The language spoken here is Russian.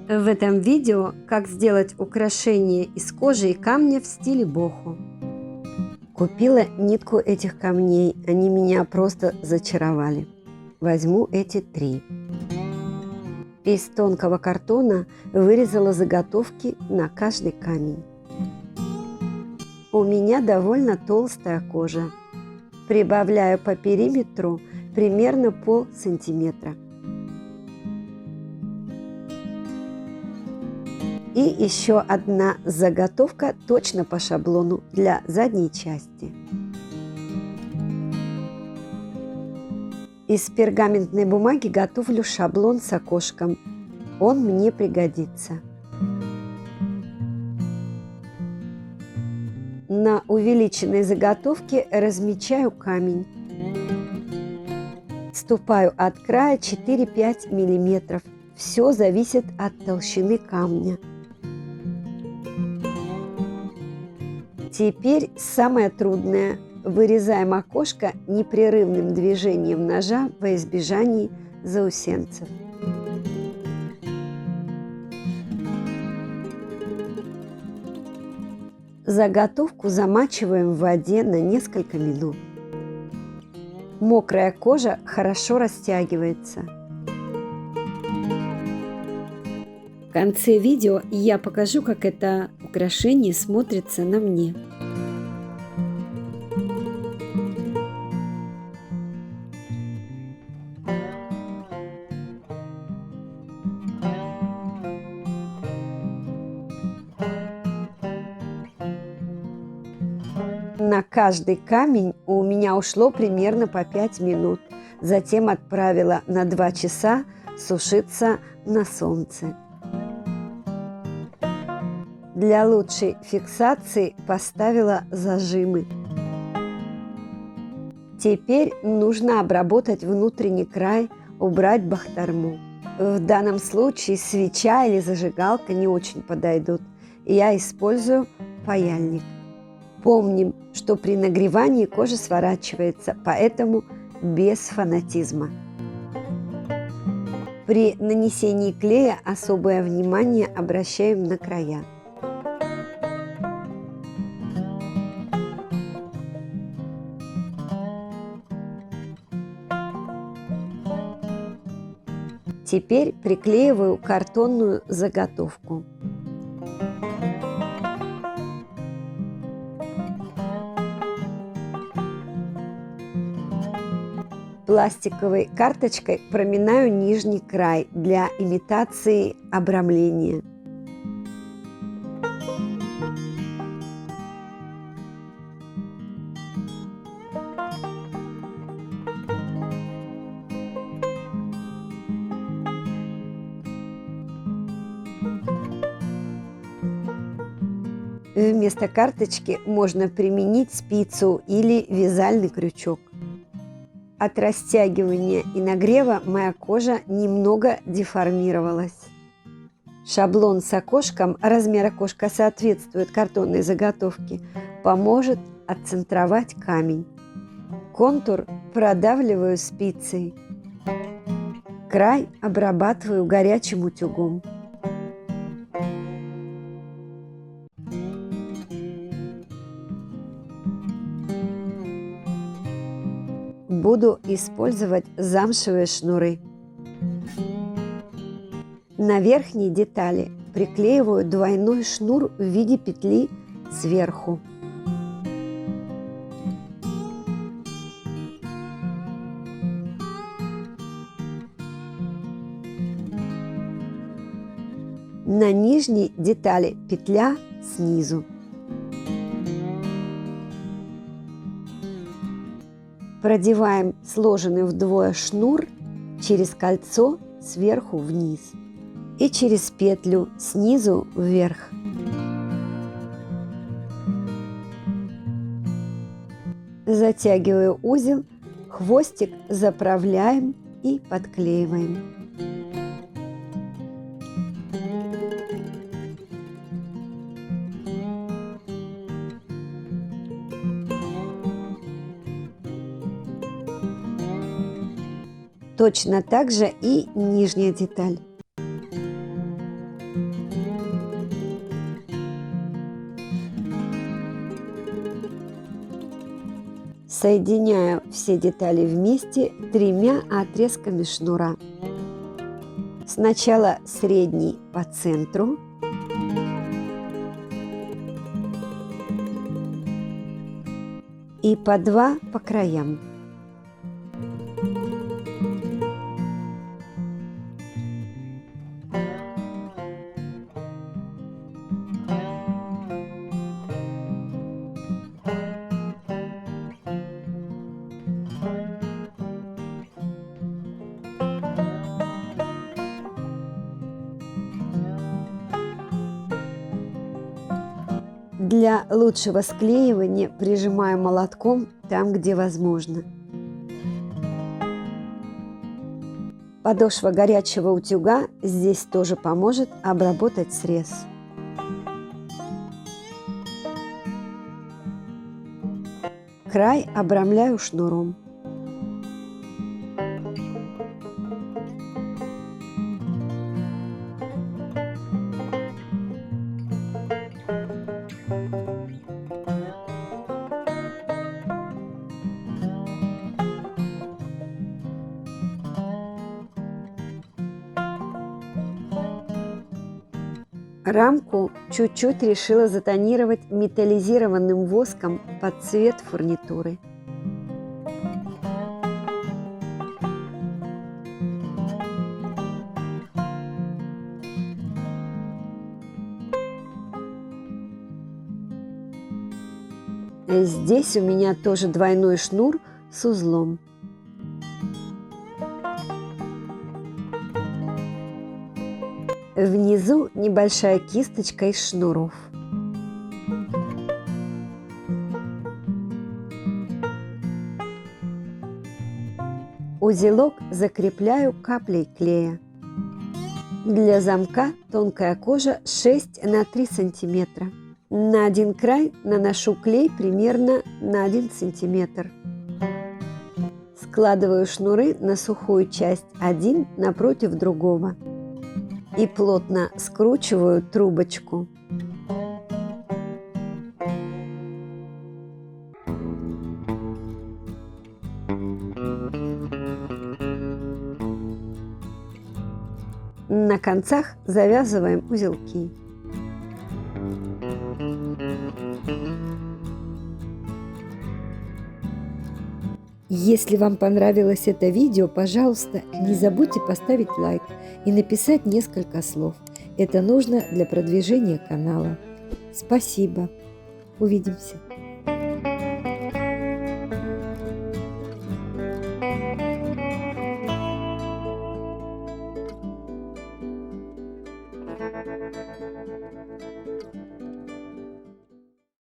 В этом видео как сделать украшение из кожи и камня в стиле бохо. Купила нитку этих камней, они меня просто зачаровали. Возьму эти 3. Из тонкого картона вырезала заготовки на каждый камень. У меня довольно толстая кожа. Прибавляю по периметру примерно полсантиметра. И еще одна заготовка точно по шаблону для задней части. Из пергаментной бумаги готовлю шаблон с окошком. Он мне пригодится. На увеличенной заготовке размечаю камень. Ступаю от края 4-5 мм. Все зависит от толщины камня. Теперь самое трудное. Вырезаем окошко непрерывным движением ножа во избежание заусенцев. Заготовку замачиваем в воде на несколько минут. Мокрая кожа хорошо растягивается. В конце видео я покажу, как это украшение смотрится на мне. На каждый камень у меня ушло примерно по 5 минут. Затем отправила на 2 часа сушиться на солнце. Для лучшей фиксации поставила зажимы. Теперь нужно обработать внутренний край, убрать бахтарму. В данном случае свеча или зажигалка не очень подойдут. Я использую паяльник. Помним, что при нагревании кожа сворачивается, поэтому без фанатизма. При нанесении клея особое внимание обращаем на края. Теперь приклеиваю картонную заготовку. Пластиковой карточкой проминаю нижний край для имитации обрамления. Вместо карточки можно применить спицу или вязальный крючок. От растягивания и нагрева моя кожа немного деформировалась. Шаблон с окошком, размер окошка соответствует картонной заготовке, поможет отцентровать камень. Контур продавливаю спицей. Край обрабатываю горячим утюгом. Буду использовать замшевые шнуры. На верхней детали приклеиваю двойной шнур в виде петли сверху. На нижней детали петля снизу. Продеваем сложенный вдвое шнур через кольцо сверху вниз и через петлю снизу вверх. Затягиваю узел, хвостик заправляем и подклеиваем. Точно так же и нижняя деталь. Соединяю все детали вместе 3 отрезками шнура. Сначала средний по центру, и по 2 по краям. Для лучшего склеивания прижимаю молотком там, где возможно. Подошва горячего утюга здесь тоже поможет обработать срез. Край обрамляю шнуром. Рамку чуть-чуть решила затонировать металлизированным воском под цвет фурнитуры. Здесь у меня тоже двойной шнур с узлом. Внизу небольшая кисточка из шнуров. Узелок закрепляю каплей клея. Для замка тонкая кожа 6 на 3 сантиметра. На один край наношу клей примерно на 1 сантиметр. Складываю шнуры на сухую часть один напротив другого и плотно скручиваю трубочку. На концах завязываем узелки. Если вам понравилось это видео, пожалуйста, не забудьте поставить лайк и написать несколько слов. Это нужно для продвижения канала. Спасибо. Увидимся.